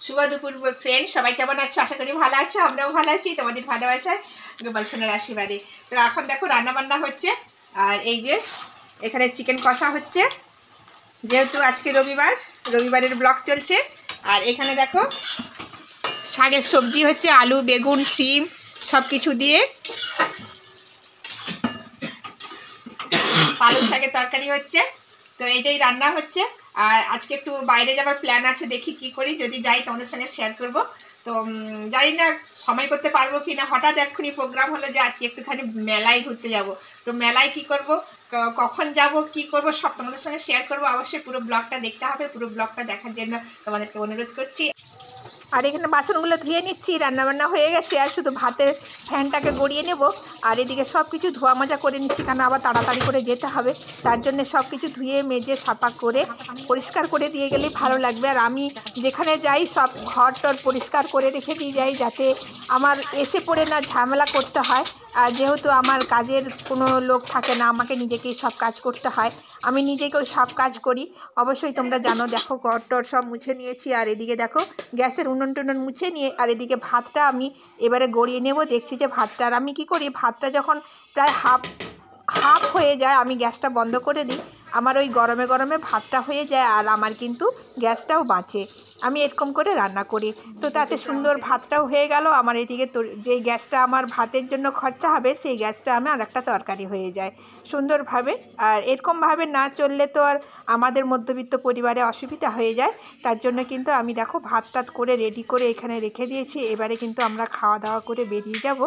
শুভ দুপুর ফ্রেন্ড, সবাই কেমন আছো? আশা করি ভালো আছো, আমরাও ভালো আছি তোমাদের ভালোবাসায়, গোপাল সোনার আশীর্বাদে। তো এখন দেখো রান্না বান্না হচ্ছে, আর এই যে এখানে চিকেন কষা হচ্ছে, যেহেতু আজকে রবিবারের ব্লগ চলছে। আর এখানে দেখো শাকের সবজি হচ্ছে, আলু বেগুন সিম সব কিছু দিয়ে পালং শাকের তরকারি হচ্ছে। তো এইটাই রান্না হচ্ছে। আর আজকে একটু বাইরে যাওয়ার প্ল্যান আছে, দেখি কি করি, যদি যাই তোমাদের সঙ্গে শেয়ার করব। তো জানি না সময় করতে পারবো কি না। হঠাৎ এক্ষুনি প্রোগ্রাম হলো যে আজকে একটুখানি মেলায় ঘুরতে যাব। তো মেলায় কি করব, কখন যাব, কি করব, সব তোমাদের সঙ্গে শেয়ার করব। অবশ্যই পুরো ব্লগটা দেখতে হবে, পুরো ব্লগটা দেখার জন্য তোমাদেরকে অনুরোধ করছি। আর এখানে বাসনগুলো ধুয়ে নিচ্ছি, রান্নাবান্না হয়ে গেছে, আর শুধু ভাতের ফ্যানটাকে গড়িয়ে নেব। আর এদিকে সব কিছু ধোয়া মাজা করে নিচ্ছি, কারণ আবার তাড়াতাড়ি করে যেতে হবে। তার জন্য সব কিছু ধুয়ে মেজে সাফা করে পরিষ্কার করে দিয়ে গেলেই ভালো লাগবে। আর আমি যেখানে যাই সব ঘর টর পরিষ্কার করে রেখে দিয়ে যাই, যাতে আমার এসে পড়ে না ঝামেলা করতে হয়। আর যেহেতু আমার কাজের কোনো লোক থাকে না, আমাকে নিজেকেই সব কাজ করতে হয়, আমি নিজেকেও সব কাজ করি। অবশ্যই তোমরা জানো। দেখো ঘর টর সব মুছে নিয়েছি, আর এদিকে দেখো গ্যাসের উনুন টুনুন মুছে নিয়ে, আর এদিকে ভাতটা আমি এবারে গড়িয়ে নেব। দেখছি যে ভাতটা, আর আমি কী করি, ভাতটা যখন প্রায় হাফ হয়ে যায় আমি গ্যাসটা বন্ধ করে দিই। আমার ওই গরমে গরমে ভাতটা হয়ে যায়, আর আমার কিন্তু গ্যাসটাও বাঁচে। আমি এরকম করে রান্না করি, তো তাতে সুন্দর ভাতটাও হয়ে গেল আমার। এদিকে তো যেই গ্যাসটা আমার ভাতের জন্য খরচা হবে, সেই গ্যাসটা আমার একটা তরকারি হয়ে যায় সুন্দরভাবে। আর এরকমভাবে না চললে তো আর আমাদের মধ্যবিত্ত পরিবারে অসুবিধা হয়ে যায়। তার জন্য কিন্তু আমি দেখো ভাত টাত করে রেডি করে এখানে রেখে দিয়েছি। এবারে কিন্তু আমরা খাওয়া দাওয়া করে বেরিয়ে যাব।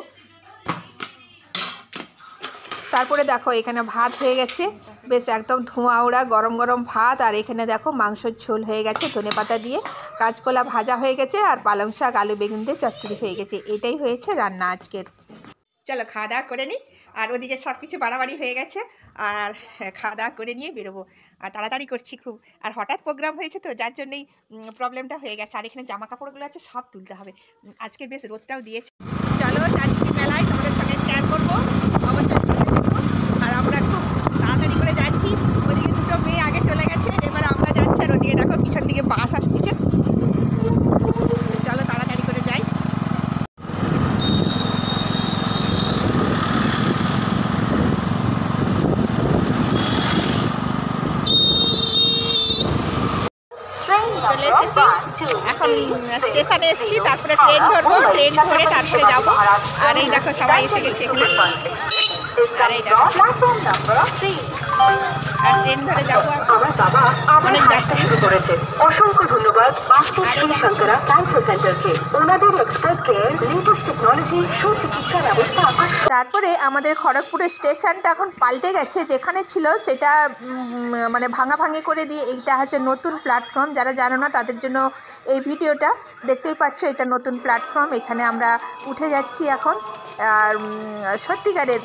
তারপরে দেখো এখানে ভাত হয়ে গেছে, বেশ একদম ধোঁয়া ওড়া গরম গরম ভাত। আর এখানে দেখো মাংসের ঝোল হয়ে গেছে, ধনেপাতা দিয়ে, কাঁচকলা ভাজা হয়ে গেছে, আর পালং শাক আলু বেগুন দিয়ে চচ্চড়ি হয়ে গেছে। এটাই হয়েছে রান্না আজকের। চলো খাওয়া দাওয়া করে নিই। আর ওদিকে সব কিছু বাড়াবাড়ি হয়ে গেছে, আর খাওয়া দাওয়া করে নিয়ে বেরোবো। আর তাড়াতাড়ি করছি খুব, আর হঠাৎ প্রোগ্রাম হয়েছে তো যার জন্যই প্রবলেমটা হয়ে গেছে। আর এখানে জামা কাপড়গুলো আছে সব তুলতে হবে, আজকে বেশ রোদটাও দিয়েছে। চলো যাচ্ছি মেলায়, তোমাদের সঙ্গে শেয়ার করবো, অবশ্যই সাথে দেখো। আর আমরা খুব তাড়াতাড়ি করে যাচ্ছি, ওদিকে দুটো মেয়ে আগে চলে গেছে, এবার আমরা যাচ্ছি। আর ওদিকে দেখো পিছন দিকে বাস আসতেছে। চলো তাড়াতাড়ি করে যাই। চলে এসেছি, এখন স্টেশনে এসেছি, তারপরে ট্রেন ধরবো, ট্রেন ধরে তারপরে যাবো। আর এই দেখো সবাই এসে গেছে এখানে, আর এই দেখো আর ট্রেন ধরে যাবো। অনেক যাত্রী, অসংখ্য ধন্যবাদ তারপরে আমাদের খড়গপুরের স্টেশনটা এখন পাল্টে গেছে, যেখানে ছিল সেটা মানে ভাঙাভাঙি করে দিয়ে এইটা হচ্ছে নতুন প্ল্যাটফর্ম। যারা জানো না তাদের জন্য এই ভিডিওটা, দেখতেই পাচ্ছ এটা নতুন প্ল্যাটফর্ম, এখানে আমরা উঠে যাচ্ছি এখন। আর সত্যিকারের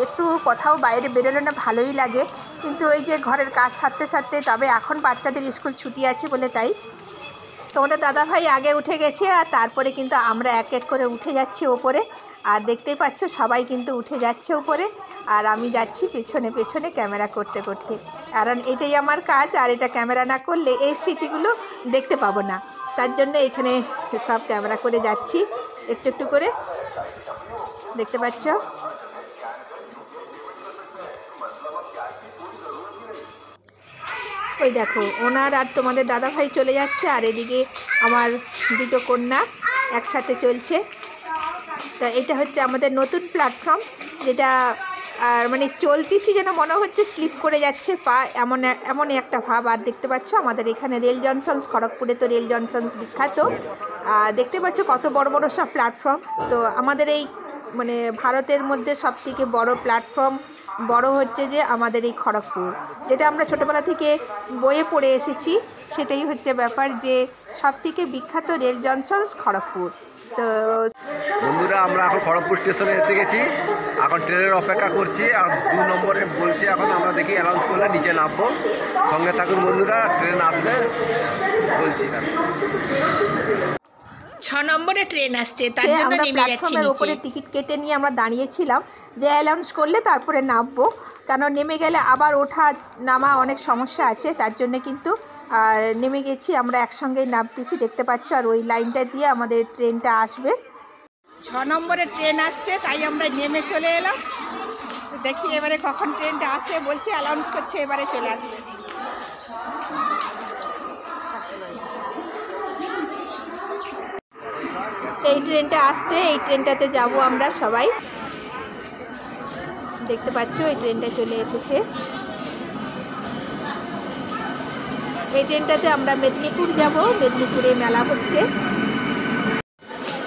একটু কোথাও বাইরে বেরোলে না ভালোই লাগে, কিন্তু ওই যে ঘরের কাজ সারতে সারতে, তবে এখন বাচ্চাদের স্কুল ছুটি আছে বলে তাই। তোমাদের দাদাভাই আগে উঠে গেছে, আর তারপরে কিন্তু আমরা এক এক করে উঠে যাচ্ছি ওপরে। আর দেখতেই পাচ্ছ সবাই কিন্তু উঠে যাচ্ছে উপরে, আর আমি যাচ্ছি পেছনে পেছনে ক্যামেরা করতে করতে, কারণ এটাই আমার কাজ। আর এটা ক্যামেরা না করলে এই স্মৃতিগুলো দেখতে পাবো না, তার জন্য এখানে সব ক্যামেরা করে যাচ্ছি একটু একটু করে, দেখতে পাচ্ছ। ওই দেখো ওনার আর তোমাদের দাদাভাই চলে যাচ্ছে, আর এদিকে আমার দুটো কন্যা একসাথে চলছে। তা এটা হচ্ছে আমাদের নতুন প্ল্যাটফর্ম, যেটা আর মানে চলতেছি যেন মনে হচ্ছে স্লিপ করে যাচ্ছে পা, এমন একটা ভাব। আর দেখতে পাচ্ছ আমাদের এখানে রেল জংশনস, খড়গপুরে তো রেল জংশনস বিখ্যাত। দেখতে পাচ্ছ কত বড় বড় সব প্ল্যাটফর্ম। তো আমাদের এই মানে ভারতের মধ্যে সবথেকে বড় প্ল্যাটফর্ম বড় হচ্ছে যে আমাদের এই খড়গপুর, যেটা আমরা ছোটোবেলা থেকে বইয়ে পড়ে এসেছি, সেটাই হচ্ছে ব্যাপার যে সবথেকে বিখ্যাত রেল জংশনস খড়গপুর। তো বন্ধুরা আমরা এখন খড়গপুর স্টেশনে এসে গেছি, এখন ট্রেনের অপেক্ষা করছি। আর 2 নম্বরে বলছি, এখন আমরা দেখি অ্যানাউন্স করলে নিচে নামবো। সঙ্গে থাকুন বন্ধুরা, ট্রেন আসবে বলছি না। 6 নম্বরে ট্রেন আসছে, তার জন্য আমরা নেমে যাচ্ছি প্ল্যাটফর্মের নিচে। উপরে টিকিট কেটে নিয়ে আমরা দাঁড়িয়েছিলাম যে অ্যানাউন্স করলে তারপরে নামবো, কারণ নেমে গেলে আবার ওঠা নামা অনেক সমস্যা আছে, তার জন্য কিন্তু নেমে গেছি আমরা, একসঙ্গেই নামতেছি দেখতে পাচ্ছ। আর ওই লাইনটা দিয়ে আমাদের ট্রেনটা আসবে। 6 নম্বরে ট্রেন আসছে, তাই আমরা নেমে চলে এলাম। তো দেখি এবারে কখন ট্রেনটা আসে, বলছে অ্যানাউন্স করছে এবারে চলে আসবে। এই ট্রেনটা আসছে, এই ট্রেনটাতে যাব আমরা সবাই, দেখতে পাচ্ছ এই ট্রেনটা চলে এসেছে। এই ট্রেনটাতে আমরা মেদিনীপুর যাব, মেদিনীপুরে মেলা হচ্ছে।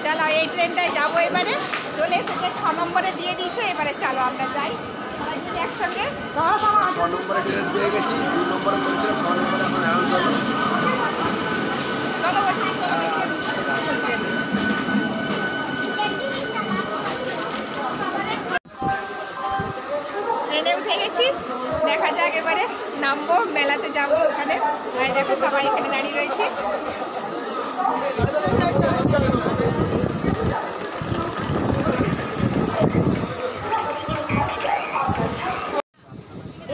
চলো এই ট্রেনটায় যাবো, এবারে চলে এসেছে 6 নম্বরে দিয়ে দিয়েছে, এবারে চলো আমরা যাই সবাই মিলে একসঙ্গে। 6 নম্বরে ট্রেন পেয়ে গেছি, 2 নম্বরে বলছিলাম, 6 নম্বরে এখন অ্যানাউন্স হলো। চলো বলছি ট্রেনে উঠে গেছি, দেখা যাক এবারে নামবো, মেলাতে যাবো ওখানে। আর দেখো সবাই এখানে দাঁড়িয়ে রয়েছে।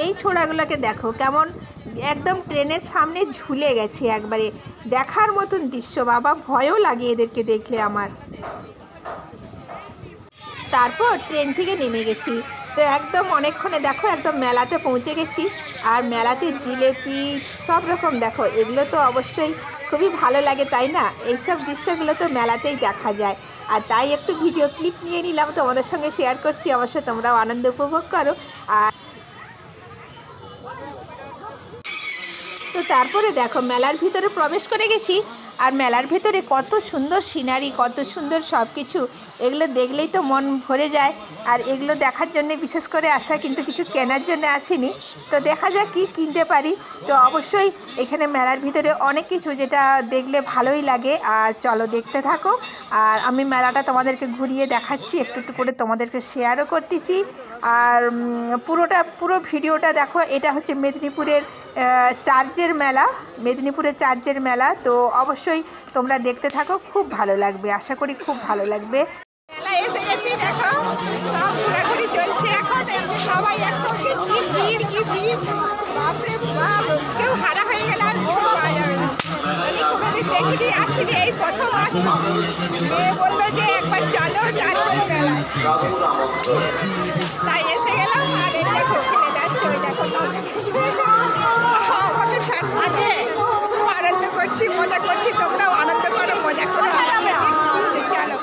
এই ছোড়াগুলোকে দেখো কেমন একদম ট্রেনের সামনে ঝুলে গেছে, একবারে দেখার মতন দৃশ্য, বাবা ভয়ও লাগে এদেরকে দেখলে আমার। তারপর ট্রেন থেকে নেমে গেছি, তো একদম অনেকক্ষণে দেখো একদম মেলাতে পৌঁছে গেছি। আর মেলাতে জিলেপি সব রকম দেখো, এগুলো তো অবশ্যই খুবই ভালো লাগে, তাই না? এইসব দৃশ্যগুলো তো মেলাতেই দেখা যায়, আর তাই একটু ভিডিও ক্লিপ নিয়ে নিলাম, তোমাদের সঙ্গে শেয়ার করছি। অবশ্যই তোমরাও আনন্দ উপভোগ করো। আর তো তারপরে দেখো মেলার ভিতরে প্রবেশ করে গেছি, আর মেলার ভেতরে কত সুন্দর সিনারি, কত সুন্দর সব কিছু, এগুলো দেখলেই তো মন ভরে যায়। আর এগুলো দেখার জন্য বিশেষ করে আসা, কিন্তু কিছু কেনার জন্য আসিনি। তো দেখা যাক কি কিনতে পারি। তো অবশ্যই এখানে মেলার ভিতরে অনেক কিছু যেটা দেখলে ভালোই লাগে, আর চলো দেখতে থাকো। আর আমি মেলাটা তোমাদেরকে ঘুরিয়ে দেখাচ্ছি, একটু একটু করে তোমাদেরকে শেয়ারও করতেছি। আর পুরো ভিডিওটা দেখো। এটা হচ্ছে মেদিনীপুরের চার্চের মেলা, মেদিনীপুরের চার্চের মেলা। তো অবশ্যই তোমরা দেখতে থাকো, খুব ভালো লাগবে, আশা করি খুব ভালো লাগবে। মেলা এসে গেছি, দেখো সব ঘোরাঘুরি চলছে এখন, সবাই একসঙ্গে, কি ভিড় কি ভিড়, বাপরে বাপ, কেউ হারা হয়ে গেলে আর কিছু পাওয়া যাবে না। আমি কোনোদিন দেখিনি, আসিনি, এই প্রথম আসলাম। মেয়ে বললো যে একবার চলো চার্চের মেলা, তাই এসে গেলাম। আর এই দেখো ছেলে যাচ্ছে, ওই দেখো আমাকে ছাড়ছে, খুব আনন্দ করছি, মজা করছি। তোমরাও আনন্দ করো, মজা করো আমার সাথে, চলো।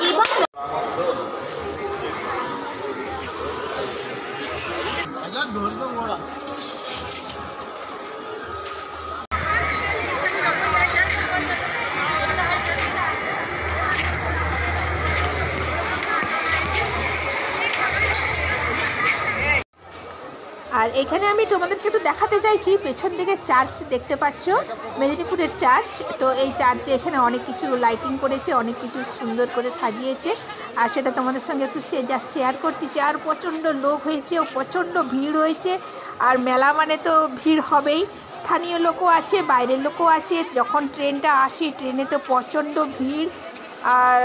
আর এখানে আমি তোমাদেরকে একটু দেখাতে চাইছি, পেছন দিকে চার্চ দেখতে পাচ্ছ, মেদিনীপুরের চার্চ। তো এই চার্চে এখানে অনেক কিছু লাইটিং করেছে, অনেক কিছু সুন্দর করে সাজিয়েছে, আর সেটা তোমাদের সঙ্গে একটু শেয়ার করতেছি। আর প্রচণ্ড লোক হয়েছে, প্রচণ্ড ভিড় হয়েছে। আর মেলা মানে তো ভিড় হবেই, স্থানীয় লোকও আছে, বাইরের লোকও আছে। যখন ট্রেনটা আসে, ট্রেনে তো প্রচণ্ড ভিড়। আর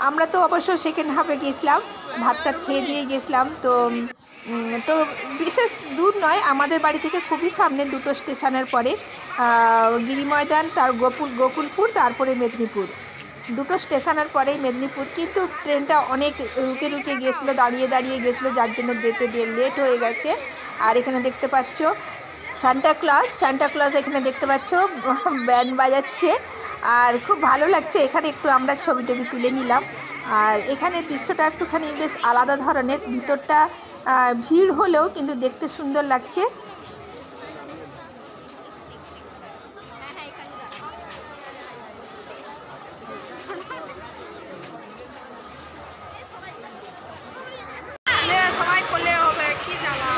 আমরা তো অবশ্য সেকেন্ড হাফে গেছিলাম, ভাত টাত খেয়ে দিয়ে গেছিলাম। তো বিশেষ দূর নয়, আমাদের বাড়ি থেকে খুবই সামনে, 2টো স্টেশনের পরে গিরি ময়দান, তার গোকুলপুর, তারপরে মেদিনীপুর, 2টো স্টেশনের পরেই মেদিনীপুর। কিন্তু ট্রেনটা অনেক রুকে রুকে গেছিলো, দাঁড়িয়ে দাঁড়িয়ে গেছিলো, যার জন্য যেতে লেট হয়ে গেছে। আর এখানে দেখতে পাচ্ছ সান্টা ক্লজ এখানে দেখতে পাচ্ছ ব্যান্ড বাজাচ্ছে, আর খুব ভালো লাগছে। এখানে একটু আমরা ছবি টবি তুলে নিলাম। আর এখানে দৃশ্যটা একটুখানি বেশ আলাদা ধরনের, ভিতরটা ভিড় হলেও কিন্তু দেখতে সুন্দর লাগছে। সবাই করলে হবে, কি জ্বালা।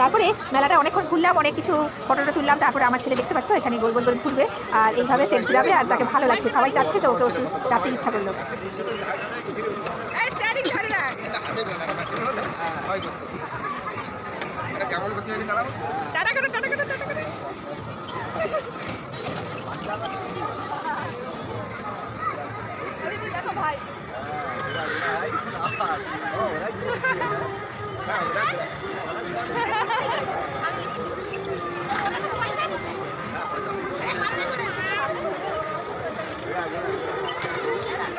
তারপরে মেলাটা অনেকক্ষণ ঘুরলাম, অনেক কিছু ফটোটা তুললাম। তারপরে আমার ছেলে দেখতে পাচ্ছ এখানে গোল গোল করে ঘুরবে আর এইভাবে সে ঘুরাবে আর তাকে ভালো লাগছে, সবাই চাচ্ছে তো ওকে একটু চাপতে ইচ্ছা করলো। ভাই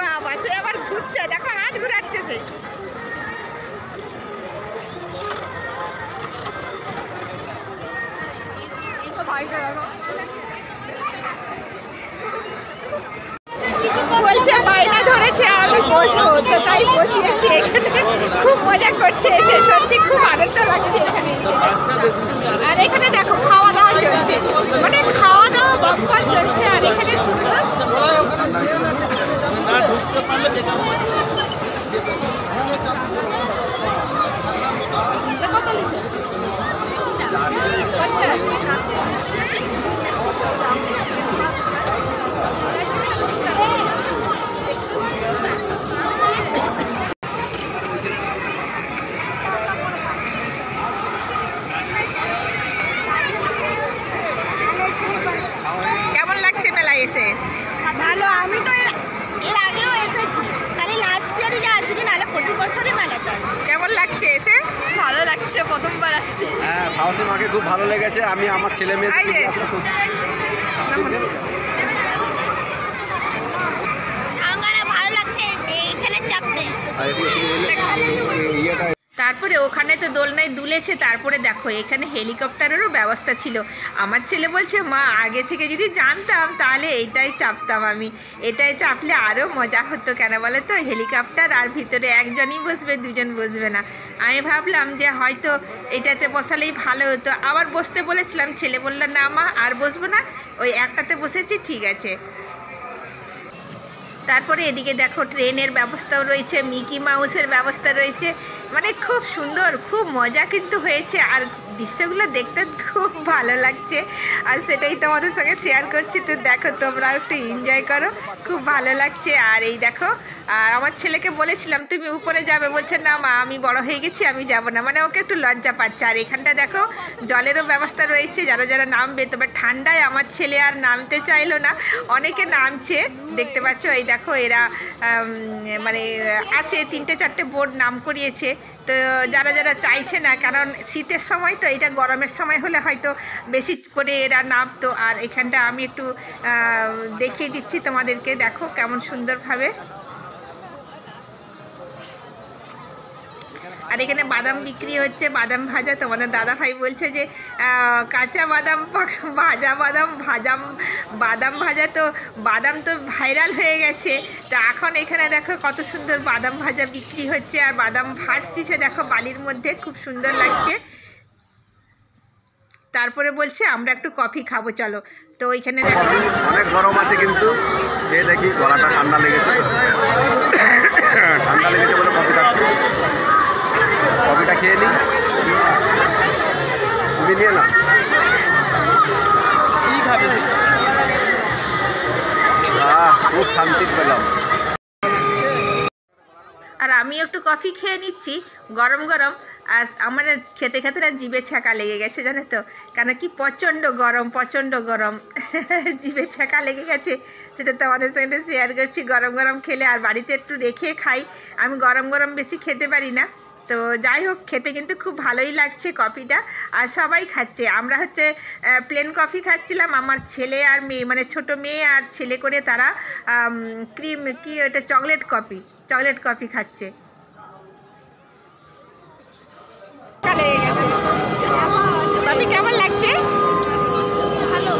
বাবা সে আবার ঘুরছে, দেখো হাত ঘুরাচ্ছে সে। বলছে বাইরে ধরেছে আমি বসবো, তো তাই বসিয়েছি এখানে। খুব মজা করছে এসে, সত্যি খুব আনন্দ লাগছে এখানে। আর এখানে দেখো খাওয়া দাওয়া চলছে, মানে খাওয়া দাওয়া বাম্পার চলছে। আর এখানে সুন্দর কেমন লাগছে মেলায় এসে? ভালো, আমি তো এর আগেও এসেছি, খালি লাস্ট ইয়ারই যা আসিনি, নাহলে প্রতি বছরই মেলাতে আসি। কেমন লাগছে এসে? ভালো লাগছে, প্রথমবার আসছি। হ্যাঁ, সাহসী মাকে খুব ভালো লেগেছে। আমি আমার ছেলে মেয়ে এই যে। আমার ভালো লাগছে এইখানে চাপতে। তারপরে ওখানে তো দোলনায় দুলেছে। তারপরে দেখো এখানে হেলিকপ্টারেরও ব্যবস্থা ছিল। আমার ছেলে বলছে মা আগে থেকে যদি জানতাম তাহলে এইটাই চাপতাম, আমি এটাই চাপলে আরও মজা হতো। কেন বলে তো হেলিকপ্টার আর ভিতরে একজনই বসবে, দুজন বসবে না। আমি ভাবলাম যে হয়তো এটাতে বসালেই ভালো হতো। আবার বসতে বলেছিলাম, ছেলে বললো না মা আর বসবো না, ওই একটাতে বসেছি ঠিক আছে। তারপরে এদিকে দেখো ট্রেনের ব্যবস্থাও রয়েছে, মিকি মাউসের ব্যবস্থা রয়েছে, মানে খুব সুন্দর, খুব মজা কিন্তু হয়েছে। আর দৃশ্যগুলো দেখতে খুব ভালো লাগছে, আর সেটাই তোমাদের সঙ্গে শেয়ার করছি। তো দেখো তোমরাও একটু এনজয় করো, খুব ভালো লাগছে। আর এই দেখো, আর আমার ছেলেকে বলেছিলাম তুমি উপরে যাবে, বলছে না মা আমি বড় হয়ে গেছি আমি যাব না, মানে ওকে একটু লজ্জা পাচ্ছে। আর এখানটা দেখো জলেরও ব্যবস্থা রয়েছে, যারা যারা নামবে। তবে ঠান্ডায় আমার ছেলে আর নামতে চাইলো না, অনেকে নামছে দেখতে পাচ্ছ। এই দেখো এরা মানে আছে 3-4টে বোর্ড নাম করিয়েছে। তো যারা যারা চাইছে না, কারণ শীতের সময় তো, এটা গরমের সময় হলে হয়তো বেশি করে এরা নামতো। আর এখানটা আমি একটু দেখিয়ে দিচ্ছি তোমাদেরকে, দেখো কেমন সুন্দরভাবে। আর এখানে বাদাম বিক্রি হচ্ছে, বাদাম ভাজা। তোমাদের দাদা ভাই বলছে যে কাঁচা বাদাম, ভাজা বাদাম, বাদাম ভাজা। তো বাদাম তো ভাইরাল হয়ে গেছে, তো এখন এখানে দেখো কত সুন্দর বাদাম ভাজা বিক্রি হচ্ছে। আর বাদাম ভাজতেছে দেখো বালির মধ্যে, খুব সুন্দর লাগছে। তারপরে বলছে আমরা একটু কফি খাবো চলো। তো ওইখানে দেখো অনেক গরম আছে, কিন্তু এই দেখি গলাটা ঠান্ডা লেগেছে, ঠান্ডা লেগেছে বলে কফিটা খেয়ে নিই। তুমি নিয়ে না কি খাবে? খুব শান্তি পেলাম। আর আমি একটু কফি খেয়ে নিচ্ছি গরম গরম। আর আমার খেতে খেতে না জিভে ছ্যাঁকা লেগে গেছে, জানো তো, কেন কি প্রচণ্ড গরম, প্রচণ্ড গরম। জিভে ছ্যাঁকা লেগে গেছে, সেটা তো আমাদের সঙ্গে শেয়ার করছি। গরম গরম খেলে, আর বাড়িতে একটু রেখে খাই, আমি গরম গরম বেশি খেতে পারি না। তো যাই হোক, খেতে কিন্তু খুব ভালোই লাগছে কফিটা। আর সবাই খাচ্ছে, আমরা হচ্ছে প্লেন কফি খাচ্ছিলাম, আমার ছেলে আর মেয়ে, মানে ছোটো মেয়ে আর ছেলে করে তারা ক্রিম কি ওটা চকলেট কফি খাচ্ছে। কফি কেমন লাগছে? ভালো।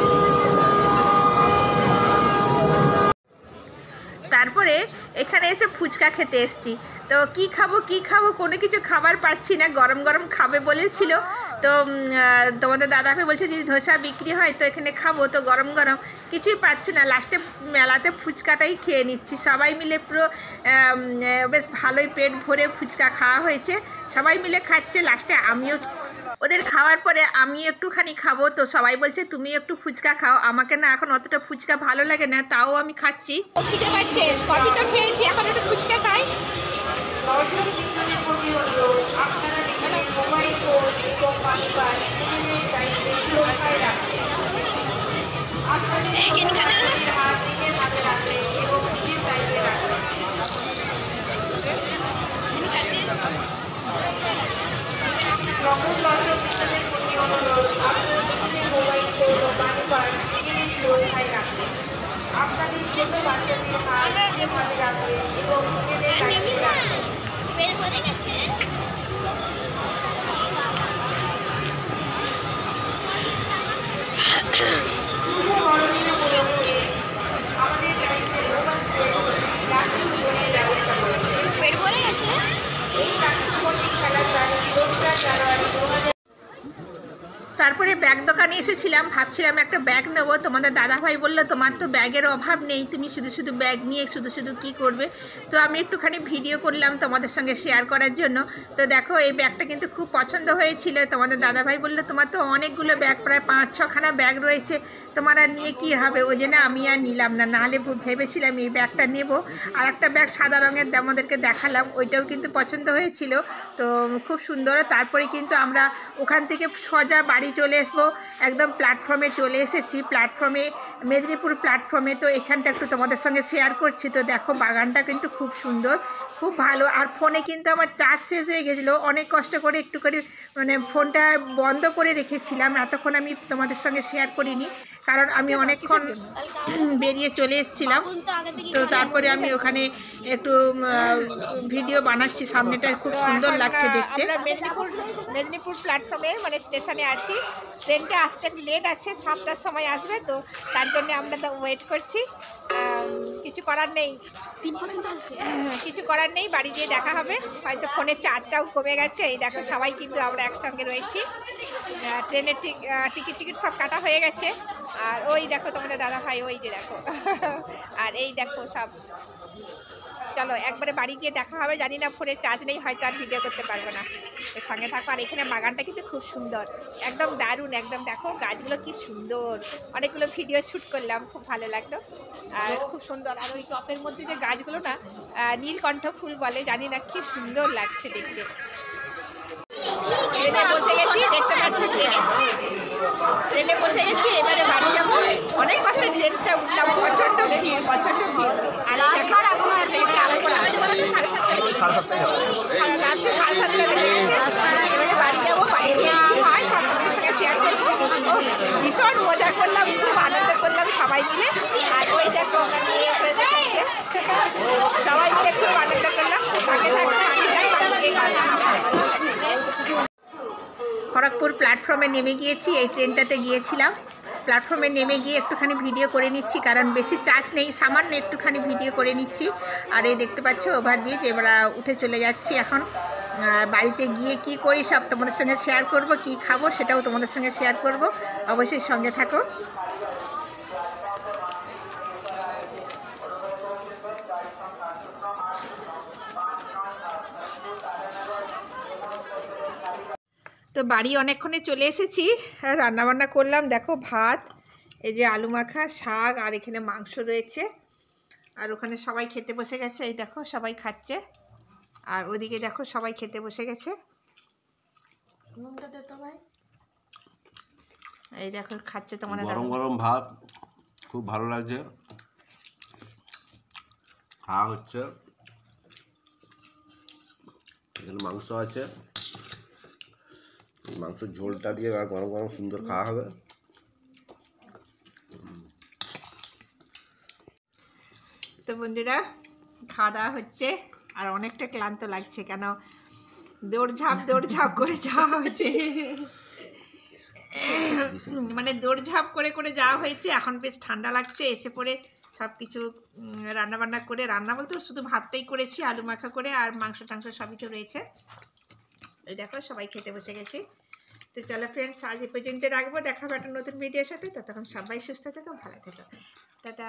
তারপরে এখানে এসে ফুচকা খেতে এসেছি। তো কি খাবো কোনো কিছু খাবার পাচ্ছি না। গরম গরম খাবে বলেছিল, তো তোমাদের দাদাকে বলছে যদি ধোসা বিক্রি হয় তো এখানে খাবো। তো গরম গরম কিছুই পাচ্ছি না, লাস্টে মেলাতে ফুচকাটাই খেয়ে নিচ্ছি। সবাই মিলে পুরো বেশ ভালোই পেট ভরে ফুচকা খাওয়া হয়েছে, সবাই মিলে খাচ্ছে। লাস্টে আমিও ওদের খাওয়ার পরে আমি একটুখানি খাবো, তো সবাই বলছে তুমি একটু ফুচকা খাও। আমাকে না এখন অতটা ফুচকা ভালো লাগে না, তাও আমি খাচ্ছি। খিদে পাচ্ছে, কফি তো খেয়েছি, এখন একটু ফুচকা খাই। বের করে গেছে। বের করে গেছে। তারপরে ব্যাগ দোকানে এসেছিলাম, ভাবছিলাম একটা ব্যাগ নেবো। তোমাদের দাদাভাই বললো তোমার তো ব্যাগের অভাব নেই, তুমি শুধু শুধু ব্যাগ নিয়ে শুধু শুধু কী করবে। তো আমি একটুখানি ভিডিও করলাম তোমাদের সঙ্গে শেয়ার করার জন্য। তো দেখো এই ব্যাগটা কিন্তু খুব পছন্দ হয়েছিল। তোমাদের দাদাভাই বললো তোমার তো অনেকগুলো ব্যাগ, প্রায় 5-6খানা ব্যাগ রয়েছে, তোমার আর নিয়ে কী হবে। ওই জন্য আমি আর নিলাম না, নাহলে ভেবেছিলাম এই ব্যাগটা নেব। আর একটা ব্যাগ সাদা রঙের আমাদেরকে দেখালাম, ওইটাও কিন্তু পছন্দ হয়েছিল, তো খুব সুন্দর। তারপরে কিন্তু আমরা ওখান থেকে সোজা বাড়ি চলে আসবো, একদম প্ল্যাটফর্মে চলে এসেছি, প্ল্যাটফর্মে মেদিনীপুর প্ল্যাটফর্মে। তো এখানটা একটু তোমাদের সঙ্গে শেয়ার করছি। তো দেখো বাগানটা কিন্তু খুব সুন্দর, খুব ভালো। আর ফোনে কিন্তু আমার চার্জ শেষ হয়ে গেছিলো, অনেক কষ্ট করে একটু করে মানে ফোনটা বন্ধ করে রেখেছিলাম, এতক্ষণ আমি তোমাদের সঙ্গে শেয়ার করিনি, কারণ আমি অনেকক্ষণ বেরিয়ে চলে এসেছিলাম। তো তারপরে আমি ওখানে একটু ভিডিও বানাচ্ছি, সামনেটা খুব সুন্দর লাগছে দেখতে। মেদিনীপুর প্ল্যাটফর্মে মানে স্টেশনে আছি, ট্রেনটা আসতে একটু লেট আছে, 7টার সময় আসবে, তো তার জন্য আমরা তো ওয়েট করছি। কিছু করার নেই, 3% চলছে। কিছু করার নেই, বাড়ি গিয়ে দেখা হবে। হয়তো ফোনের চার্জটাও কমে গেছে। এই দেখো সবাই কিন্তু আমরা একসঙ্গে রয়েছি। ট্রেনের টিকিট সব কাটা হয়ে গেছে। আর ওই দেখো তোমাদের দাদা ভাই, ওই যে দেখো আর এই দেখো সব। চলো একবারে বাড়ি গিয়ে দেখা হবে। জানি না ফোনে চার্জ নেই, হয়তো আর ভিডিও করতে পারবো না। এর সঙ্গে থাকো। আর এখানে বাগানটা কিন্তু খুব সুন্দর, একদম দারুণ, একদম দেখো গাছগুলো কি সুন্দর। অনেকগুলো ভিডিও শ্যুট করলাম, খুব ভালো লাগলো আর খুব সুন্দর। আর ওই টপের মধ্যে যে গাছগুলো না, নীলকণ্ঠ ফুল বলে, জানি না কি সুন্দর লাগছে দেখতে। ট্রেনে বসে গেছি, দেখতে পাচ্ছ ট্রেনে বসে গেছি, এবারে বাড়ি যাবো। অনেক কষ্টে ট্রেনটা উঠলাম, প্রচণ্ড ভিড়, প্রচণ্ড ভিড়। আর ভীষণ মজা করলাম, খুব আনন্দ করলাম সবাই মিলে। আর ওই দেখো সবাই মিলে খুব আনন্দ করলাম। সঙ্গে খড়গপুর প্ল্যাটফর্মে নেমে গিয়েছি, এই ট্রেনটাতে গিয়েছিলাম। প্ল্যাটফর্মে নেমে গিয়ে একটুখানি ভিডিও করে নিচ্ছি, কারণ বেশি চার্জ নেই, সামান্য একটুখানি ভিডিও করে নিচ্ছি। আর এই দেখতে পাচ্ছ ওভারব্রিজ, এবার উঠে চলে যাচ্ছি এখন। বাড়িতে গিয়ে কি করি সব তোমাদের সঙ্গে শেয়ার করব, কি খাবো সেটাও তোমাদের সঙ্গে শেয়ার করব, অবশ্যই সঙ্গে থাকো। তো বাড়ি অনেকক্ষণে চলে এসেছি, রান্নাবান্না করলাম। দেখো ভাত, এই যে আলু মাখা, শাক, আর এখানে মাংস রয়েছে। আর ওখানে সবাই খেতে বসে গেছে, এই দেখো সবাই খাচ্ছে। আর ওদিকে দেখো সবাই খেতে বসে গেছে। এই দেখো খাচ্ছে তোমার গরম গরম ভাত, খুব ভালো লাগছে, খাওয়া হচ্ছে। এখানে মাংস আছে, মাংসের ঝোলটা দিয়ে গরম গরম সুন্দর খাওয়া হবে। তো বন্ধুরা খাওয়া দাওয়া হচ্ছে, আর অনেকটা ক্লান্ত লাগছে, কেন দৌড়ঝাঁপ করে যাওয়া হয়েছে, মানে দৌড়ঝাঁপ করে যাওয়া হয়েছে। এখন বেশ ঠান্ডা লাগছে, এসে পরে সব কিছু রান্নাবান্না করে, রান্না বলতে শুধু ভাতটাই করেছি, আলু মাখা করে, আর মাংস টাংস সবই তো রয়েছে। এই দেখো সবাই খেতে বসে গেছি। তো চলো ফ্রেন্ডস, আজ এ পর্যন্ত রাখবো, দেখা হবে একটা নতুন ভিডিওর সাথে। ততক্ষণ সবাই সুস্থ থেকো, ভালো থেকো, টাটা।